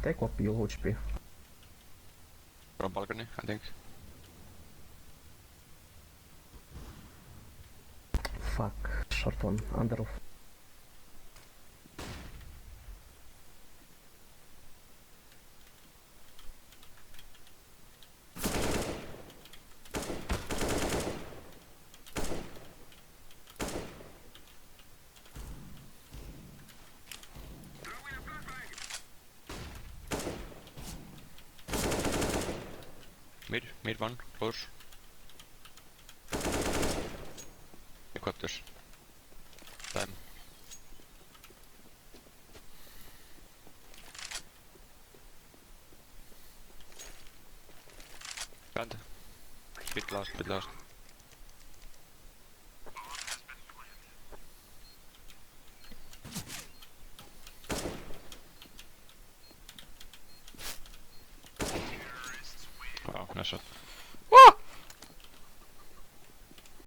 Take what your HP. From balcony, I think. Fuck. Short one. Under roof. Mid one, close. You got this. Time. Plant. Bit last, bit last. Wow, nice shot.